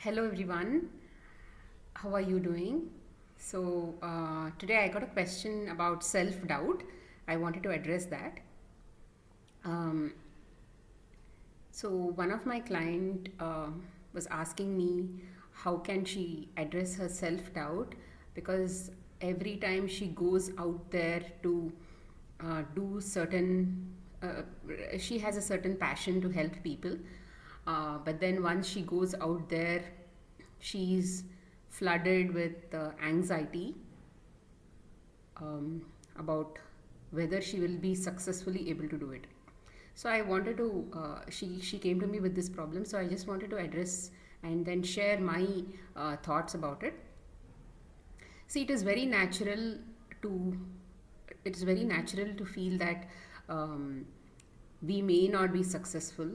Hello everyone, how are you doing? Today I got a question about self doubt. I wanted to address that. Um, one of my client was asking me how can she address her self doubt because every time she goes out there to do certain, uh, she has a certain passion to help people. But then once she goes out there, she's flooded with anxiety um, about whether she will be successfully able to do it. So I wanted to. She came to me with this problem. So I just wanted to address and then share my thoughts about it. See, to. It is very natural to feel that um, we may not be successful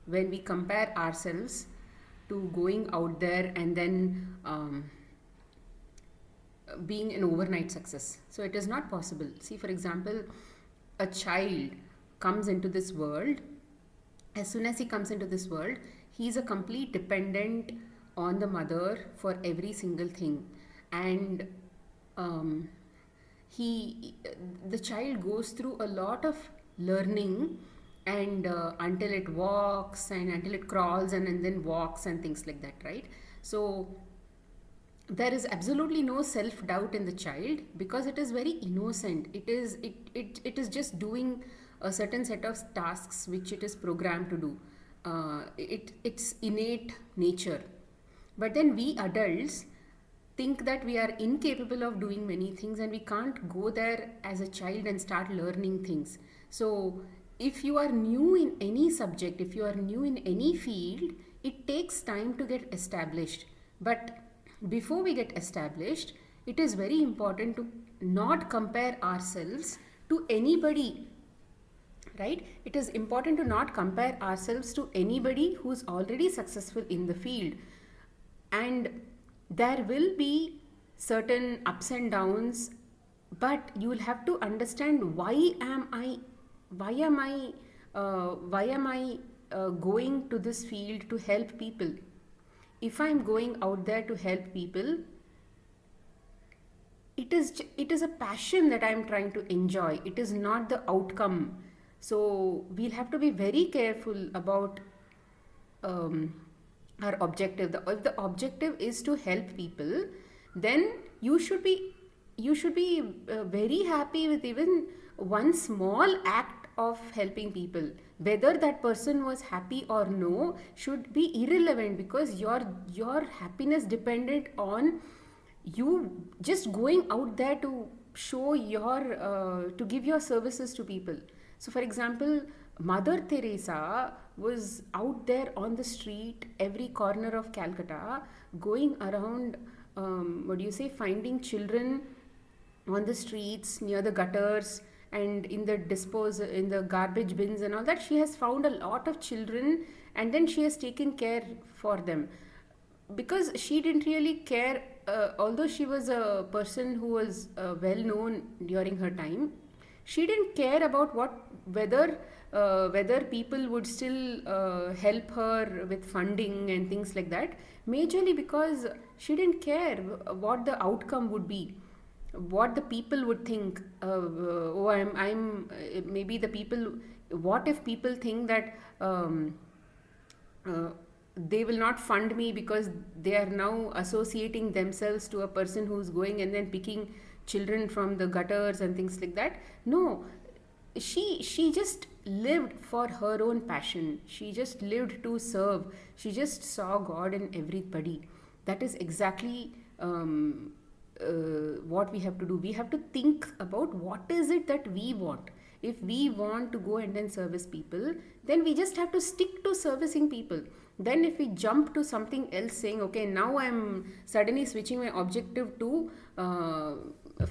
when we compare ourselves to going out there and then being an overnight success. So it is not possible. See, for example, a child comes into this world. As soon as he comes into this world, he is a complete dependent on the mother for every single thing. And um, he the child goes through a lot of learning and until it walks and until it crawls and then walks and things like that, right? So there is absolutely no self doubt in the child because it is very innocent. It is just doing a certain set of tasks which it is programmed to do. It's innate nature. But then we adults think that we are incapable of doing many things and we can't go there as a child and start learning things. So if you are new in any subject, if you are new in any field, it takes time to get established. But before we get established, it is very important to not compare ourselves to anybody, right? It is important to not compare ourselves to anybody who's already successful in the field. And there will be certain ups and downs, but you will have to understand why am I going to this field to help people. If I'm going out there to help people, it is a passion that I'm trying to enjoy. It is not the outcome. So we'll have to be very careful about um, our objective. If the objective is to help people, then you should be very happy with even one small act of helping people. Whether that person was happy or no should be irrelevant because your happiness dependent on you just going out there to show your to give your services to people. So for example, Mother Teresa was out there on the street, every corner of Calcutta, going around, what do you say, finding children on the streets, near the gutters, and in the garbage bins and all that. She has found a lot of children, and then she has taken care for them because she didn't really care. Although she was a person who was well known during her time, she didn't care about whether people would still help her with funding and things like that. Majorly because she didn't care what the outcome would be, what the people would think. Maybe the people. What if people think that uh, they will not fund me because they are now associating themselves to a person who's going and then picking children from the gutters and things like that? No, she just lived for her own passion. She just lived to serve. She just saw God in everybody. That is exactly what we have to do. We have to think about what is it that we want. If we want to go and then service people, then we just have to stick to servicing people. Then if we jump to something else saying, okay, now I'm suddenly switching my objective to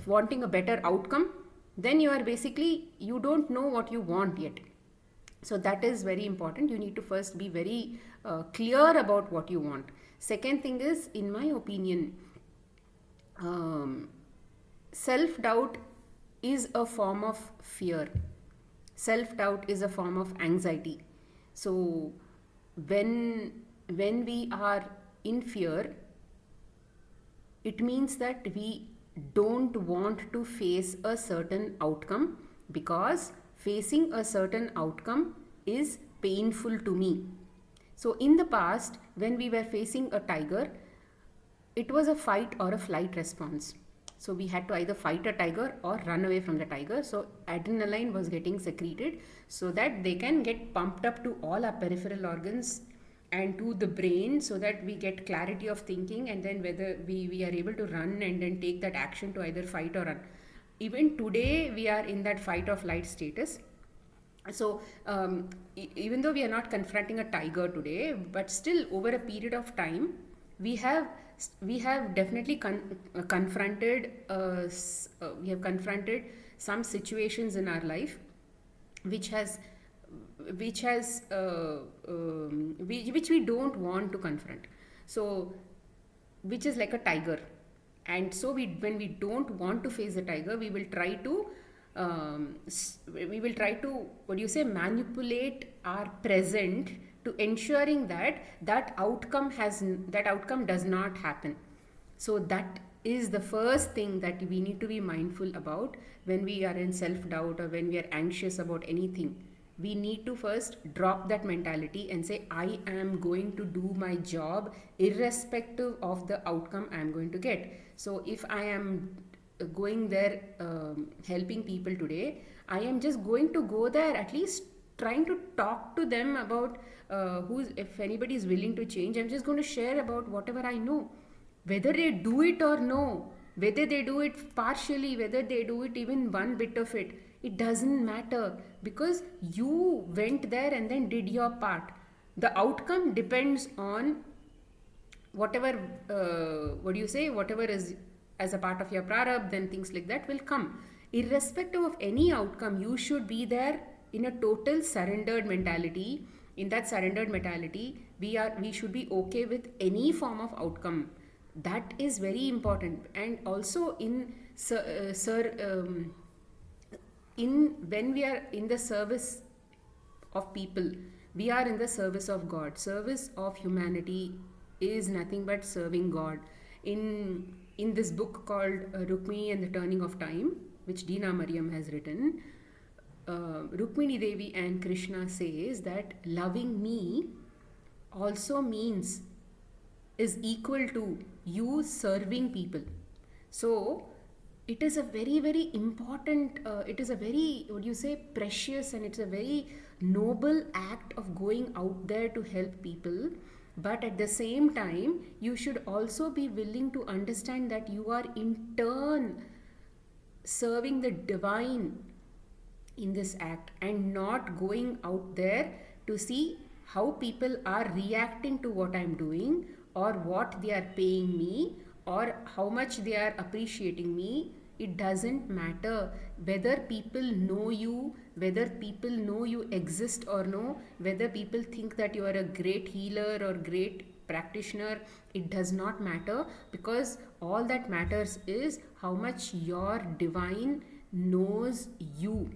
wanting a better outcome, then you don't know what you want yet. So that is very important. You need to first be very clear about what you want. Second thing is, in my opinion, self doubt is a form of fear. Self doubt is a form of anxiety. So when when we are in fear, it means that we don't want to face a certain outcome, because facing a certain outcome is painful to me. So, in the past, when we were facing a tiger, it was a fight or a flight response. So, we had to either fight a tiger or run away from the tiger. So, adrenaline was getting secreted so that they can get pumped up to all our peripheral organs and to the brain, so that we get clarity of thinking, and then whether we are able to run and then take that action to either fight or run. Even today, we are in that fight or flight status. So even though we are not confronting a tiger today, but still over a period of time, we have definitely confronted we have confronted some situations in our life which has which we don't want to confront. So, which is like a tiger. And so when we don't want to face the tiger, we will try to what do you say, manipulate our present to ensuring that that outcome does not happen. So that is the first thing that we need to be mindful about when we are in self doubt or when we are anxious about anything. We need to first drop that mentality and say, I am going to do my job irrespective of the outcome I am going to get. So if I am going there helping people today, I am just going to go there at least trying to talk to them about if anybody is willing to change. I'm just going to share about whatever I know, whether they do it or no, whether they do it partially, whether they do it even one bit of it, it doesn't matter, because you went there and then did your part. The outcome depends on whatever whatever is as a part of your prarabdha, then things like that will come. Irrespective of any outcome, you should be there in a total surrendered mentality. In that surrendered mentality, we should be okay with any form of outcome. That is very important. And also in when we are in the service of people, we are in the service of God. Service of humanity is nothing but serving God. In this book called Rukmini and the Turning of Time, which Dina Mariam has written, Rukmini Devi and Krishna says that loving me also is equal to you serving people. So it is a very, very important, it is a very, precious, and it's a very noble act of going out there to help people. But at the same time, you should also be willing to understand that you are in turn serving the divine in this act, and not going out there to see how people are reacting to what I'm doing, or what they are paying me, or how much they are appreciating me. It doesn't matter whether people know you, whether people know you exist or no, whether people think that you are a great healer or great practitioner. It does not matter, because all that matters is how much your divine knows you.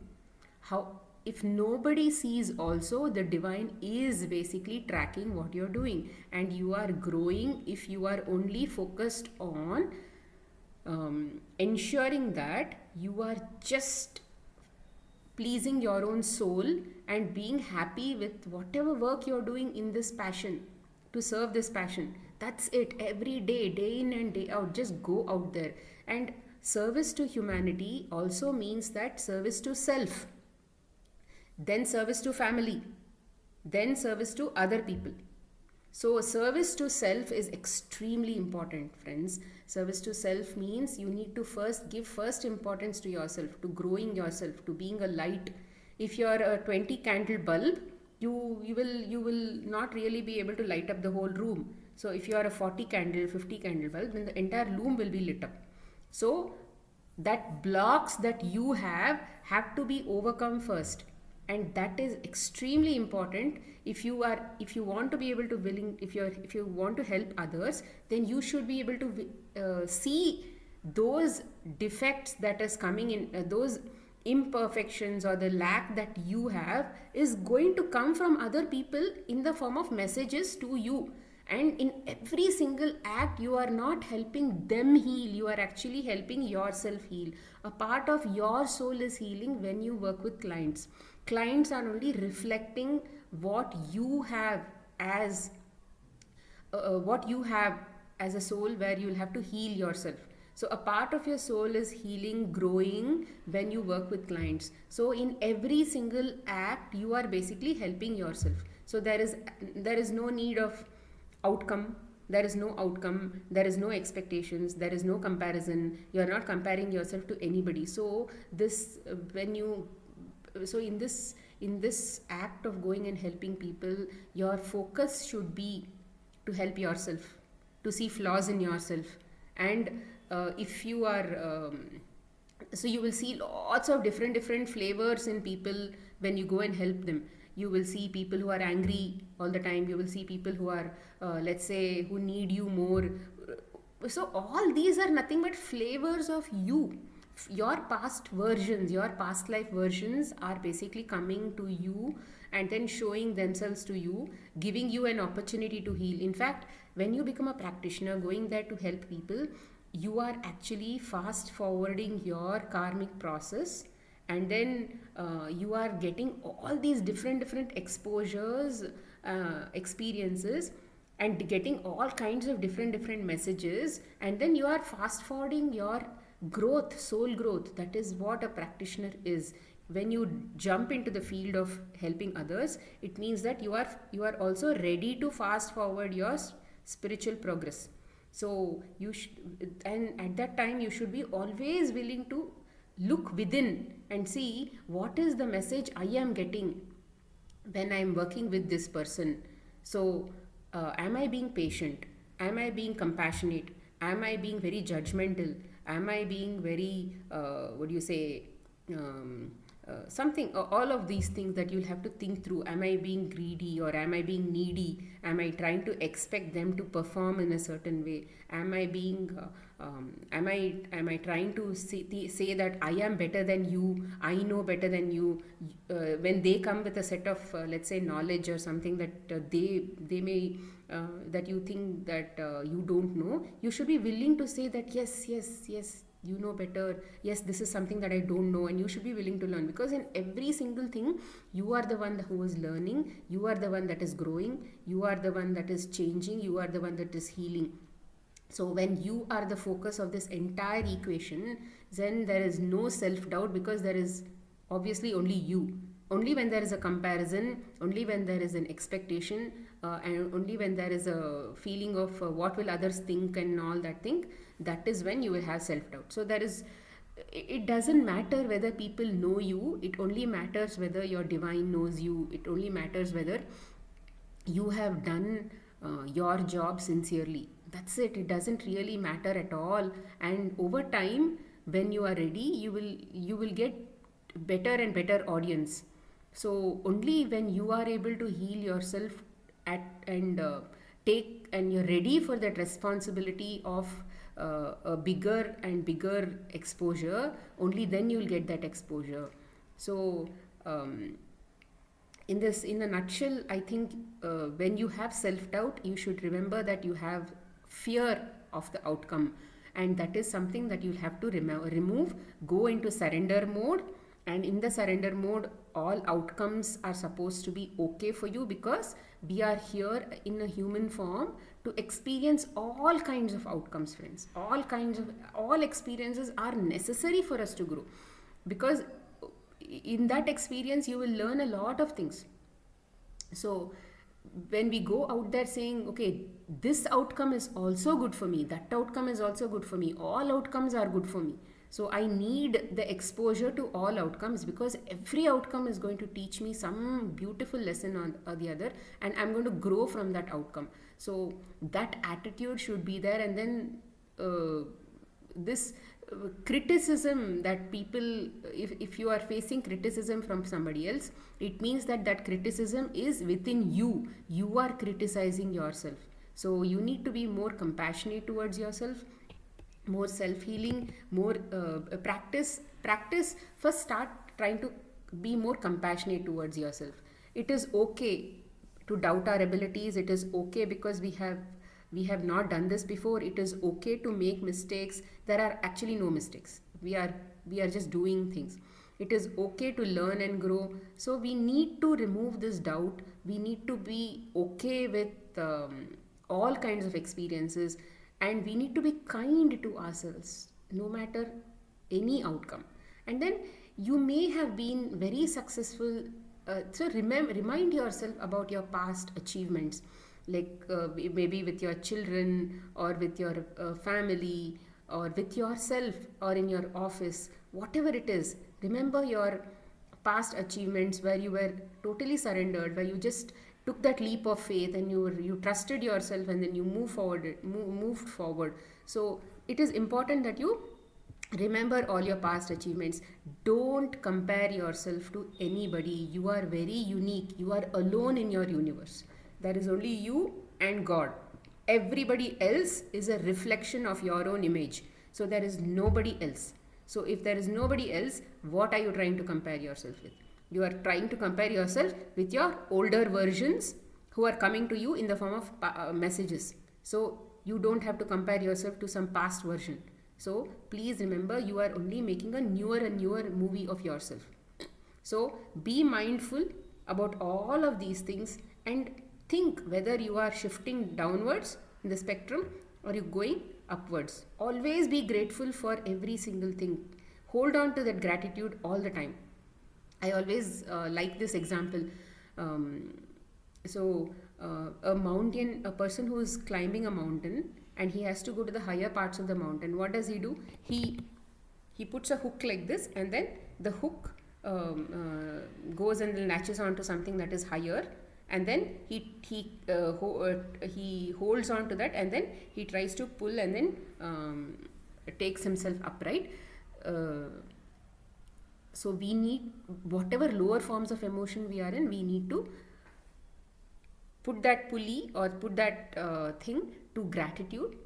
How, if nobody sees also, the divine is basically tracking what you're doing, and you are growing if you are only focused on ensuring that you are just pleasing your own soul and being happy with whatever work you're doing in this passion, to serve this passion. That's it. Every day, day in and day out, just go out there. And service to humanity also means that service to self, then service to family, then service to other people. So service to self is extremely important, friends. Service to self means you need to give first importance to yourself, to growing yourself, to being a light. If you're a 20 candle bulb, you will not really be able to light up the whole room. So if you are a 40 candle, 50 candle bulb, then the entire room will be lit up. So that blocks that you have to be overcome first. And that is extremely important. If you want to be able to if you want to help others, then you should be able to see those defects that is coming in, those imperfections or the lack that you have is going to come from other people in the form of messages to you. And in every single act, you are not helping them heal, you are actually helping yourself heal. A part of your soul is healing when you work with clients. Clients are only reflecting what you have as what you have as a soul, where you'll have to heal yourself. So a part of your soul is healing, growing when you work with clients. So in every single act, you are basically helping yourself. So there is no need of outcome. There is no outcome, there is no expectations, there is no comparison. You are not comparing yourself to anybody. So this when you so in this act of going and helping people, your focus should be to help yourself, to see flaws in yourself. And if you are so you will see lots of different flavors in people when you go and help them. You will see people who are angry all the time, you will see people who are let's say, who need you more. So all these are nothing but flavors of you. Your past versions, your past life versions are basically coming to you and then showing themselves to you, giving you an opportunity to heal. In fact, when you become a practitioner going there to help people, you are actually fast forwarding your karmic process. And then you are getting all these different exposures, experiences, and getting all kinds of different messages. And then you are fast forwarding your growth, soul growth. That is what a practitioner is. When you jump into the field of helping others, it means that you are also ready to fast forward your spiritual progress. So and at that time you should be always willing to look within and see what is the message I am getting when I am working with this person. So am I being patient, am I being compassionate, am I being very judgmental, am I being very what do you say, something, all of these things that you'll have to think through. Am I being greedy or am I being needy? Am I trying to expect them to perform in a certain way? Am I being am I trying to say that I am better than you, I know better than you? When they come with a set of let's say knowledge or something that they may that you think that you don't know, you should be willing to say that yes, you know better. Yes, this is something that I don't know, and you should be willing to learn, because in every single thing you are the one who is learning, you are the one that is growing, you are the one that is changing, you are the one that is healing. So when you are the focus of this entire equation, then there is no self doubt, because there is obviously only you. Only when there is a comparison, only when there is an expectation, and only when there is a feeling of what will others think and all that thing, that is when you will have self doubt. So it doesn't matter whether people know you, it only matters whether your divine knows you. It only matters whether you have done your job sincerely. That's it. It doesn't really matter at all. And over time, when you are ready, you will get better and better audience. So only when you are able to heal yourself and take, and you're ready for that responsibility of a bigger and bigger exposure, only then you'll get that exposure. So in a nutshell, I think when you have self-doubt, you should remember that you have fear of the outcome, and that is something that you'll have to remove. Go into surrender mode, and in the surrender mode, all outcomes are supposed to be okay for you, because we are here in a human form to experience all kinds of outcomes, friends. All experiences are necessary for us to grow, because in that experience you will learn a lot of things. So when we go out there saying, okay, this outcome is also good for me, that outcome is also good for me, all outcomes are good for me. So I need the exposure to all outcomes, because every outcome is going to teach me some beautiful lesson or the other, and I'm going to grow from that outcome. So that attitude should be there. And then this criticism that people, if you are facing criticism from somebody else, it means that criticism is within you. You are criticizing yourself. So you need to be more compassionate towards yourself, more self-healing, more practice. First start trying to be more compassionate towards yourself. It is okay to doubt our abilities. It is okay because we have not done this before. It is okay to make mistakes. There are actually no mistakes. We are just doing things. It is okay to learn and grow. So we need to remove this doubt. We need to be okay with all kinds of experiences, and we need to be kind to ourselves no matter any outcome. And then you may have been very successful, so remind yourself about your past achievements, like maybe with your children or with your family or with yourself or in your office, whatever it is. Remember your past achievements where you were totally surrendered, where you just took that leap of faith and you trusted yourself, and then you moved forward. So it is important that you remember all your past achievements. Don't compare yourself to anybody. You are very unique. You are alone in your universe. There is only you and God. Everybody else is a reflection of your own image. So there is nobody else. So if there is nobody else, what are you trying to compare yourself with? You are trying to compare yourself with your older versions who are coming to you in the form of messages. So you don't have to compare yourself to some past version. So please remember, you are only making a newer and newer movie of yourself. So be mindful about all of these things and think whether you are shifting downwards in the spectrum or you going upwards. Always be grateful for every single thing. Hold on to that gratitude all the time. I always like this example. A person who is climbing a mountain and he has to go to the higher parts of the mountain. What does he do? He puts a hook like this, and then the hook goes and latches onto something that is higher, and then he holds on to that, and then he tries to pull, and then takes himself upright. So we need, whatever lower forms of emotion we are in, we need to put that pulley or put that thing to gratitude,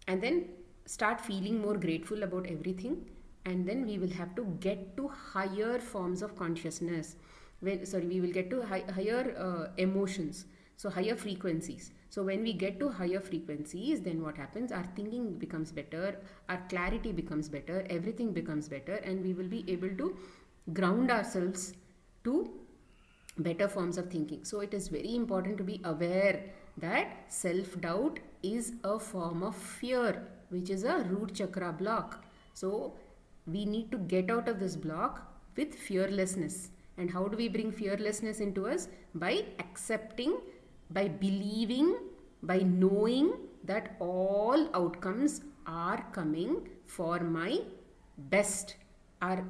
and then start feeling more grateful about everything. And then we will have to get to higher forms of consciousness. We will get to higher emotions, so higher frequencies. So when we get to higher frequencies, then what happens? Our thinking becomes better, our clarity becomes better, everything becomes better, and we will be able to ground ourselves to better forms of thinking. So it is very important to be aware that self-doubt is a form of fear, which is a root chakra block. So we need to get out of this block with fearlessness. And how do we bring fearlessness into us? By accepting, by believing, by knowing that all outcomes are coming for my best, are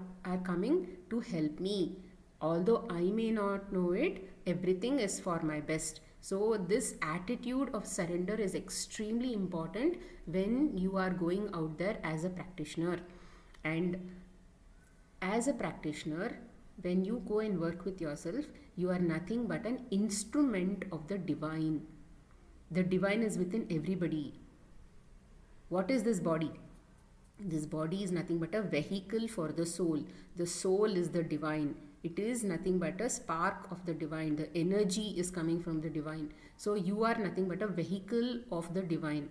coming to help me. Although I may not know it, everything is for my best. So this attitude of surrender is extremely important when you are going out there as a practitioner. And as a practitioner, when you go and work with yourself, you are nothing but an instrument of the divine. The divine is within everybody. What is this body? This body is nothing but a vehicle for the soul. The soul is the divine. It is nothing but a spark of the divine. The energy is coming from the divine. So you are nothing but a vehicle of the divine.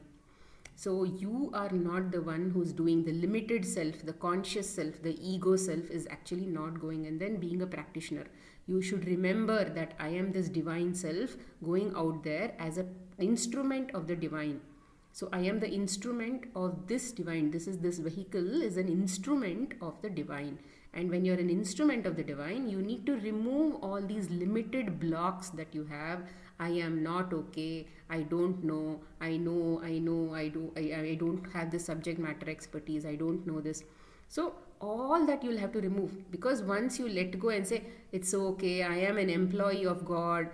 So you are not the one who's doing. The limited self, the conscious self, the ego self is actually not going. And then being a practitioner, you should remember that I am this divine self going out there as an instrument of the divine. So I am the instrument of this divine. This vehicle is an instrument of the divine. And when you're an instrument of the divine, you need to remove all these limited blocks that you have. I am not okay. I don't know. I know. I don't have this subject matter expertise. I don't know this. So all that you'll have to remove, because once you let go and say, it's okay, I am an employee of God.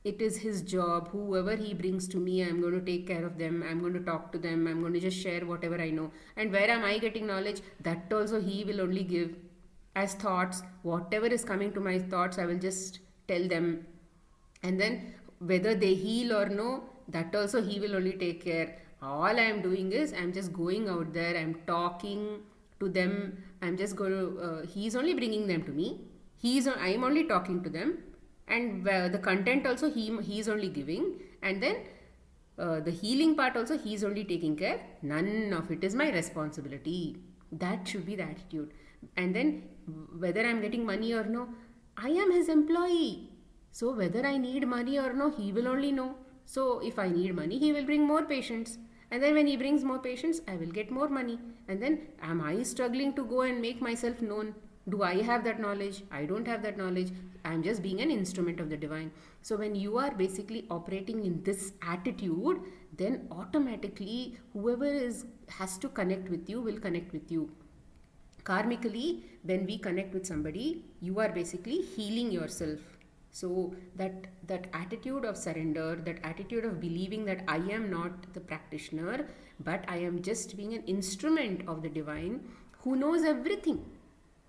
It is his job. Whoever he brings to me, I'm going to take care of them. I'm going to talk to them. I'm going to just share whatever I know. And where am I getting knowledge? That also he will only give as thoughts. Whatever is coming to my thoughts, I will just tell them. And then whether they heal or no, that also he will only take care. All I am doing is I'm just going out there. I'm talking to them. I'm just going to, he's only bringing them to me. I'm only talking to them. and the content also he's only giving, and then the healing part also he's only taking care. None of it is my responsibility. That should be the attitude. And then whether I'm getting money or no, I am his employee. So whether I need money or no, he will only know. So if I need money, he will bring more patients. And then when he brings more patients, I will get more money. And then am I struggling to go and make myself known? Do I have that knowledge? I don't have that knowledge. I'm just being an instrument of the divine. So when you are basically operating in this attitude, then automatically whoever is has to connect with you will connect with you. Karmically, when we connect with somebody, you are basically healing yourself. So that attitude of surrender, that attitude of believing that I am not the practitioner, but I am just being an instrument of the divine who knows everything,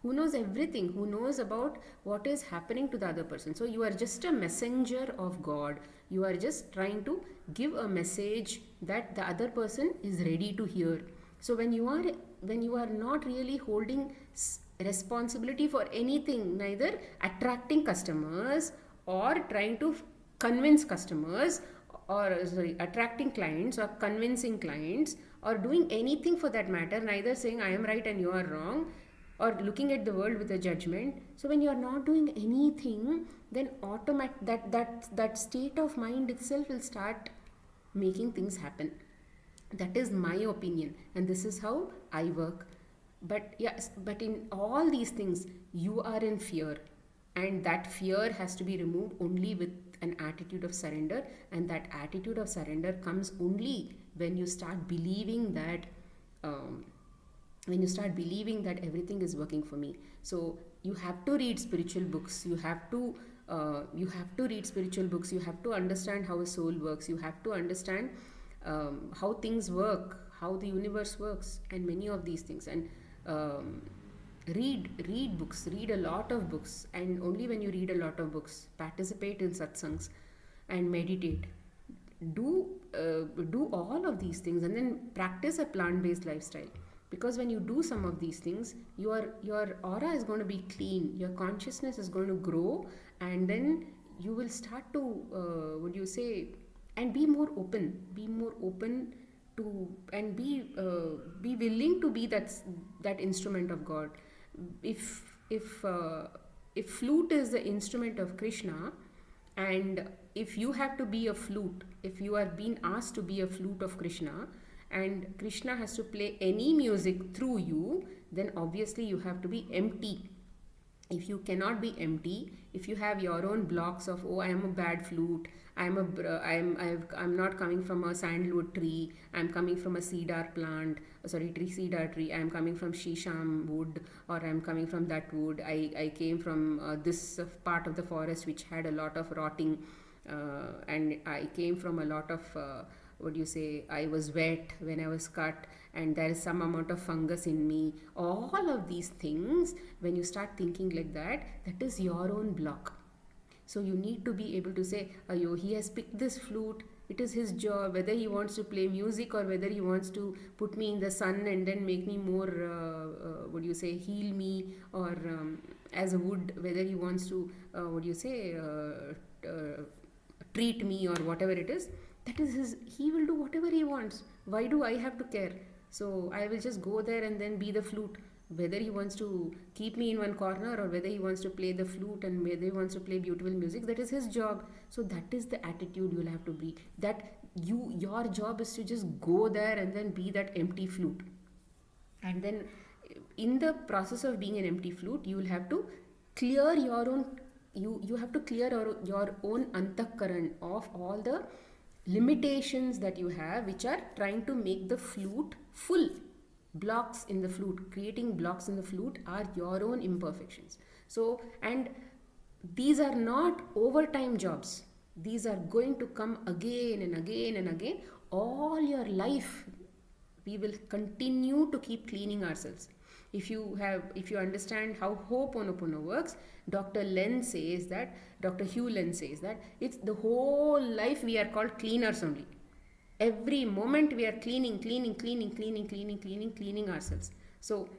who knows everything, who knows about what is happening to the other person. So you are just a messenger of God. You are just trying to give a message that the other person is ready to hear. So when you are not really holding responsibility for anything, neither attracting customers or trying to convince customers, or sorry, attracting clients or convincing clients, or doing anything for that matter, neither saying I am right and you are wrong, or looking at the world with a judgment. So when you are not doing anything, then that state of mind itself will start making things happen. That is my opinion, and this is how I work. But yes, but in all these things you are in fear, and that fear has to be removed only with an attitude of surrender. And that attitude of surrender comes only when you start believing that um, everything is working for me. So you have to read spiritual books, you have to read spiritual books, you have to understand how a soul works, you have to understand how things work, how the universe works, and many of these things. And read books, read a lot of books, and only when you read a lot of books, participate in satsangs and meditate, do all of these things, and then practice a plant-based lifestyle. Because when you do some of these things, your aura is going to be clean, your consciousness is going to grow, and then you will start to what do you say, and be more open to, and be willing to be that instrument of God. If if uh, if flute is the instrument of Krishna, and if you have to be a flute, if you are being asked to be a flute of Krishna, and Krishna has to play any music through you, then obviously you have to be empty. If you cannot be empty, if you have your own blocks of, oh, I am a bad flute, I'm not coming from a sandalwood tree, I'm coming from a cedar plant, cedar tree, I'm coming from shisham wood, or I'm coming from that wood, I came from this part of the forest which had a lot of rotting, and I came from a lot of what do you say, I was wet when I was cut, and there is some amount of fungus in me. All of these things, when you start thinking like that, that is your own block. So you need to be able to say, ayo, he has picked this flute, it is his job, whether he wants to play music or whether he wants to put me in the sun and then make me more what do you say, heal me, or as a wood, whether he wants to what do you say, treat me, or whatever it is, that is his. He will do whatever he wants. Why do I have to care? So I will just go there and then be the flute. Whether he wants to keep me in one corner, or whether he wants to play the flute and whether he wants to play beautiful music, that is his job. So that is the attitude you'll have to be, that your job is to just go there and then be that empty flute. And then in the process of being an empty flute, you will have to clear your own, you have to clear your own antakaran of all the limitations that you have, which are trying to make the flute full. Blocks in the flute, creating blocks in the flute, are your own imperfections. So, and these are not overtime jobs, these are going to come again and again and again. All your life we will continue to keep cleaning ourselves. If you understand how Ho'oponopono works, Dr. Hugh Len says that it's the whole life we are called cleaners only. Every moment we are cleaning ourselves. So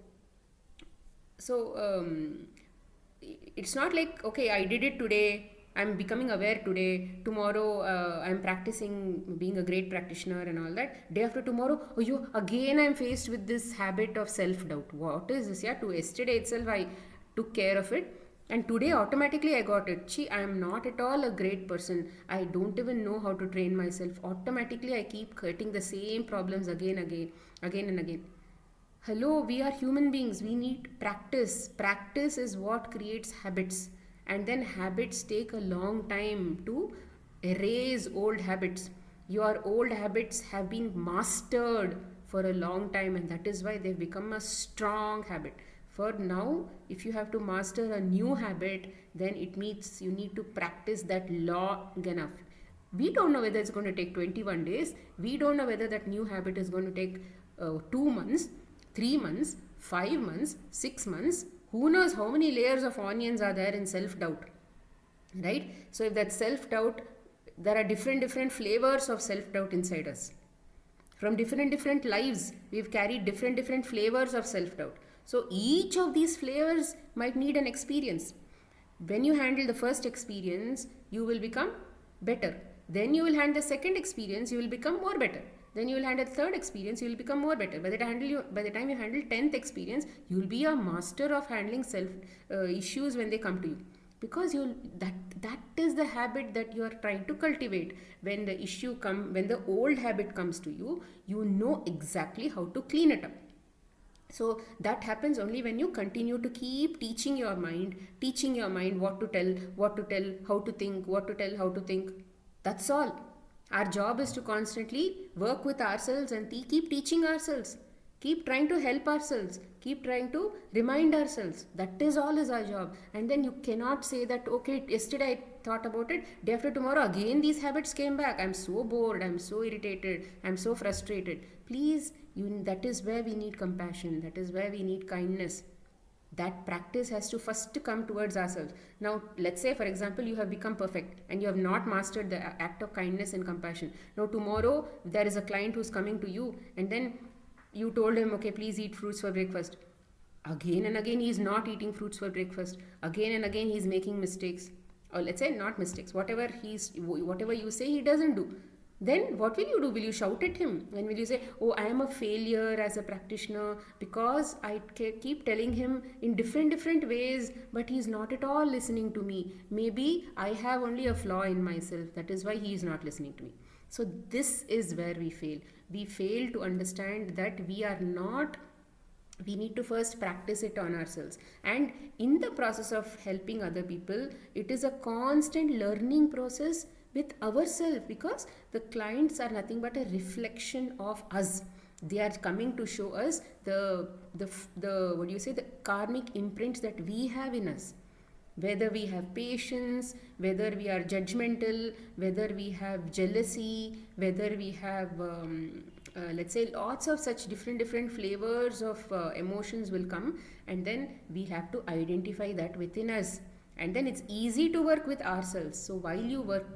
it's not like, okay, I did it today, I'm becoming aware today, tomorrow I'm practicing being a great practitioner and all that. Day after tomorrow, oh, again I'm faced with this habit of self-doubt. What is this? Yeah, to yesterday itself I took care of it, and today automatically I got it. Gee, I am not at all a great person. I don't even know how to train myself. Automatically I keep getting the same problems again and again. Hello, we are human beings. We need practice. Practice is what creates habits. And then habits take a long time to erase old habits. Your old habits have been mastered for a long time, and that is why they've become a strong habit. For now, if you have to master a new habit, then it means you need to practice that long enough. We don't know whether it's going to take 21 days. We don't know whether that new habit is going to take 2 months, 3 months, 5 months, 6 months. Who knows how many layers of onions are there in self-doubt, right? So if that self-doubt, there are different flavors of self-doubt inside us. From different lives, we've carried different flavors of self-doubt. So each of these flavors might need an experience. When you handle the first experience, you will become better. Then you will handle the second experience, you will become more better. Then you will handle third experience, you will become more better. By the time you handle 10th experience, you will be a master of handling self issues when they come to you. Because that is the habit that you are trying to cultivate. When the old habit comes to you, you know exactly how to clean it up. So that happens only when you continue to keep teaching your mind what to tell, how to think, what to tell, how to think. That's all. Our job is to constantly work with ourselves and keep teaching ourselves. Keep trying to help ourselves. Keep trying to remind ourselves. That is all is our job. And then you cannot say that, okay, yesterday I thought about it, day after tomorrow again these habits came back. I'm so bored, I'm so irritated, I'm so frustrated. Please, that is where we need compassion. That is where we need kindness. That practice has to first come towards ourselves. Now, let's say, for example, you have become perfect and you have not mastered the act of kindness and compassion. Now, tomorrow, there is a client who's coming to you, and then you told him, okay, please eat fruits for breakfast. Again and again, he's not eating fruits for breakfast. Again and again, he's making mistakes. Or let's say, not mistakes. Whatever you say, he doesn't do. Then what will you do? Will you shout at him? And will you say, oh, I am a failure as a practitioner because I keep telling him in different ways, but he's not at all listening to me. Maybe I have only a flaw in myself. That is why he is not listening to me. So this is where we fail. We fail to understand that we need to first practice it on ourselves. And in the process of helping other people, it is a constant learning process with ourselves, because the clients are nothing but a reflection of us. They are coming to show us the karmic imprints that we have in us. Whether we have patience, whether we are judgmental, whether we have jealousy, whether we have let's say lots of such different flavors of emotions will come, and then we have to identify that within us. And then it's easy to work with ourselves. So while you work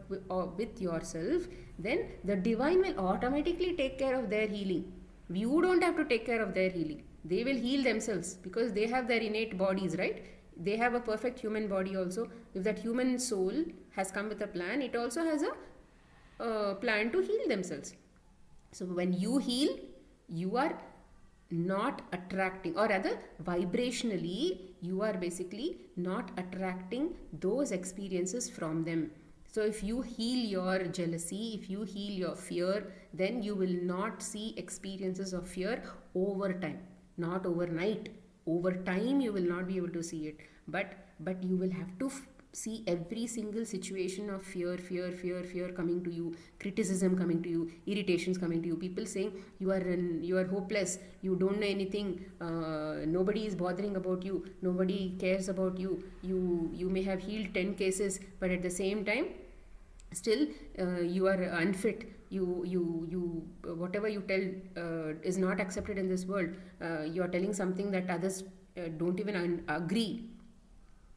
with yourself, then the divine will automatically take care of their healing. You don't have to take care of their healing. They will heal themselves because they have their innate bodies, right? They have a perfect human body also. If that human soul has come with a plan, it also has a plan to heal themselves. So when you heal, you are not attracting, or rather vibrationally you are basically not attracting those experiences from them. So if you heal your jealousy, if you heal your fear, then you will not see experiences of fear over time, not overnight. Over time you will not be able to see it, but you will have to see every single situation of fear coming to you, criticism coming to you, irritations coming to you, people saying you are hopeless, you don't know anything, nobody is bothering about you, nobody cares about you, you may have healed 10 cases, but at the same time still you are unfit, you whatever you tell is not accepted in this world, you are telling something that others don't even agree.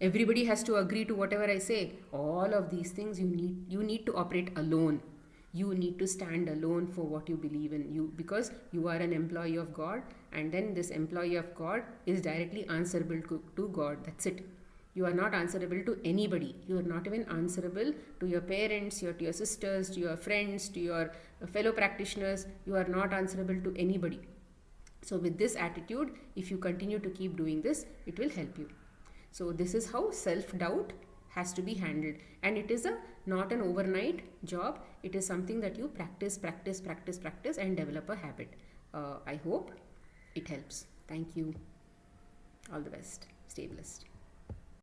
Everybody has to agree to whatever I say. All of these things you need to operate alone. You need to stand alone for what you believe in, because you are an employee of God, and then this employee of God is directly answerable to God. That's it. You are not answerable to anybody. You are not even answerable to your parents, to your sisters, to your friends, to your fellow practitioners. You are not answerable to anybody. So with this attitude, if you continue to keep doing this, it will help you. So this is how self-doubt has to be handled, and it is not an overnight job. It is something that you practice and develop a habit. I hope it helps. Thank you. All the best. Stay blessed.